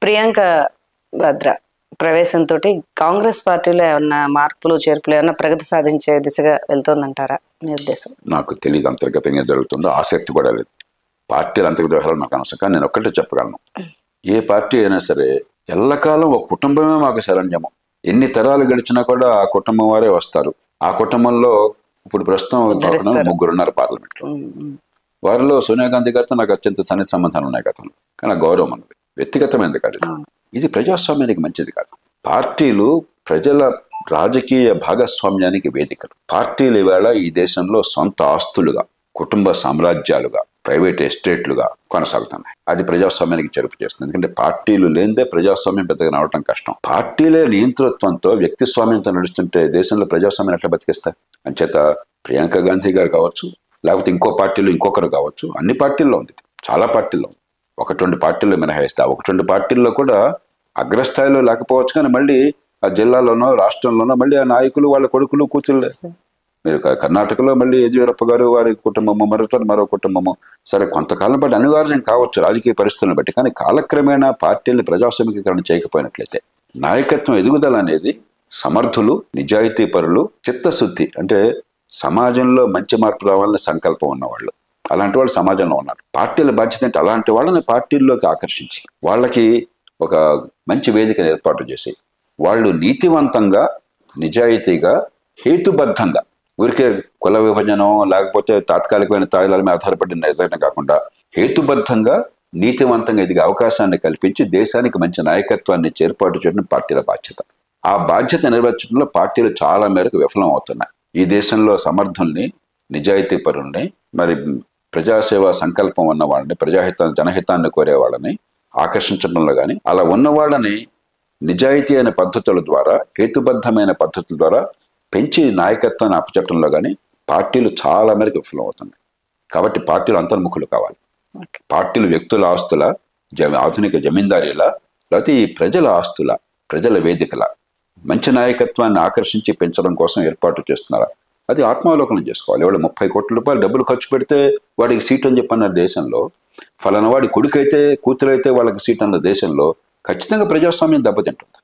ప్రియాంక భద్ర ప్రవేశంతో కాంగ్రెస్ పార్టీలో ఏమన్నా మార్పులు చేర్పులు ఏమన్నా ప్రగతి సాధించే దిశగా వెళ్తోందంటారా మీ ఉద్దేశం? నాకు తెలియదు అంతర్గతంగా జరుగుతుందో, ఆసక్తి కూడా లేదు. పార్టీల అంతర్గత వ్యవహారాలు నాకు అనవసరం. కానీ నేను ఒక్కటే చెప్పగలను, ఏ పార్టీ అయినా సరే ఎల్లకాలం ఒక కుటుంబమే మాకు శరణ్యము. ఎన్ని తరాలు గడిచినా కూడా ఆ కుటుంబం వారే వస్తారు. ఆ కుటుంబంలో ఇప్పుడు ప్రస్తుతం ముగ్గురున్నారు పార్లమెంట్లో. వారిలో సోనియా గాంధీ గారితో నాకు అత్యంత సన్నిహిత సంబంధాలు ఉన్నాయి గతంలో. కానీ ఆ గౌరవం అన్నది వ్యక్తిగతమైనది కాదు. ఇది ప్రజాస్వామ్యానికి మంచిది కాదు. పార్టీలు ప్రజల రాజకీయ భాగస్వామ్యానికి వేదికలు. పార్టీలు ఇవాళ ఈ దేశంలో సొంత ఆస్తులుగా, కుటుంబ సామ్రాజ్యాలుగా, ప్రైవేట్ ఎస్టేట్లుగా కొనసాగుతున్నాయి. అది ప్రజాస్వామ్యానికి చెరుపు చేస్తుంది. ఎందుకంటే పార్టీలు లేనిదే ప్రజాస్వామ్యం పెద్దగా నడవటం కష్టం. పార్టీలే నియంతృత్వంతో, వ్యక్తి స్వామ్యంతో నడుస్తుంటే దేశంలో ప్రజాస్వామ్యం ఎట్లా బతికిస్తాయి? అంచేత ప్రియాంక గాంధీ గారు కావచ్చు, లేకపోతే ఇంకో పార్టీలో ఇంకొకరు కావచ్చు, అన్ని పార్టీల్లో ఉంది, చాలా పార్టీల్లో ఉంది. 1-2 పార్టీల్లో మినహాయిస్తే 1-2 పార్టీల్లో కూడా అగ్రస్థాయిలో లేకపోవచ్చు, కానీ మళ్ళీ ఆ జిల్లాలోనో రాష్ట్రంలోనో మళ్ళీ ఆ నాయకులు వాళ్ళ కొడుకులు కూతుళ్ళే. మీరు కర్ణాటకలో మళ్ళీ యడ్యూరప్ప గారు వారి కుటుంబము, మరో కుటుంబము. సరే, కొంతకాలం పాటు అనివార్యం కావచ్చు రాజకీయ పరిస్థితులను బట్టి. కానీ కాలక్రమేణా పార్టీలను ప్రజాస్వామికీకరణ చేయకపోయినట్లయితే నాయకత్వం ఎదుగుదల అనేది సమర్థులు, నిజాయితీ పరులు, చిత్తశుద్ధి, అంటే సమాజంలో మంచి మార్పు రావాలని సంకల్పం ఉన్నవాళ్ళు, అలాంటి వాళ్ళు సమాజంలో ఉన్నారు. పార్టీల బాధ్యత అంటే అలాంటి వాళ్ళని పార్టీల్లోకి ఆకర్షించి వాళ్ళకి ఒక మంచి వేదికను ఏర్పాటు చేసి వాళ్ళు నీతివంతంగా, నిజాయితీగా, హేతుబద్ధంగా, ఊరికే కుల విభజనం లేకపోతే తాత్కాలికమైన తాయిలాల మీద ఆధారపడిన ఏదైనా కాకుండా హేతుబద్ధంగా, నీతివంతంగా ఎదిగే అవకాశాన్ని కల్పించి దేశానికి మంచి నాయకత్వాన్ని ఏర్పాటు చేయడం పార్టీల బాధ్యత. ఆ బాధ్యత నెరవేర్చడంలో పార్టీలు చాలా మేరకు విఫలం అవుతున్నాయి. ఈ దేశంలో సమర్థుల్ని, నిజాయితీ పరుల్ని, మరి ప్రజాసేవా సంకల్పం ఉన్న వాళ్ళని, జనహితాన్ని కోరే వాళ్ళని ఆకర్షించడంలో కానీ, అలా ఉన్న వాళ్ళని నిజాయితీ అయిన పద్ధతుల ద్వారా, హేతుబద్ధమైన పద్ధతుల ద్వారా పెంచి నాయకత్వాన్ని అప్పచెప్పడంలో కానీ పార్టీలు చాలా మేరకు విఫలం అవుతున్నాయి. కాబట్టి పార్టీలు అంతర్ముఖులు కావాలి. పార్టీలు వ్యక్తుల ఆస్తుల, ఆధునిక జమీందారీల, లేకపోతే ఈ ప్రజల ఆస్తుల, ప్రజల వేదికల మంచి నాయకత్వాన్ని ఆకర్షించి పెంచడం కోసం ఏర్పాటు చేస్తున్నారా? అది ఆత్మావలోకనం చేసుకోవాలి. వాళ్ళు 30 కోట్ల రూపాయలు డబ్బులు ఖర్చు పెడితే వాడికి సీట్ అని చెప్పన్న దేశంలో, ఫలానా వాడి కొడుకైతే కూతురైతే వాళ్ళకి సీట్ అన్న దేశంలో ఖచ్చితంగా ప్రజాస్వామ్యం దెబ్బతింటుంది.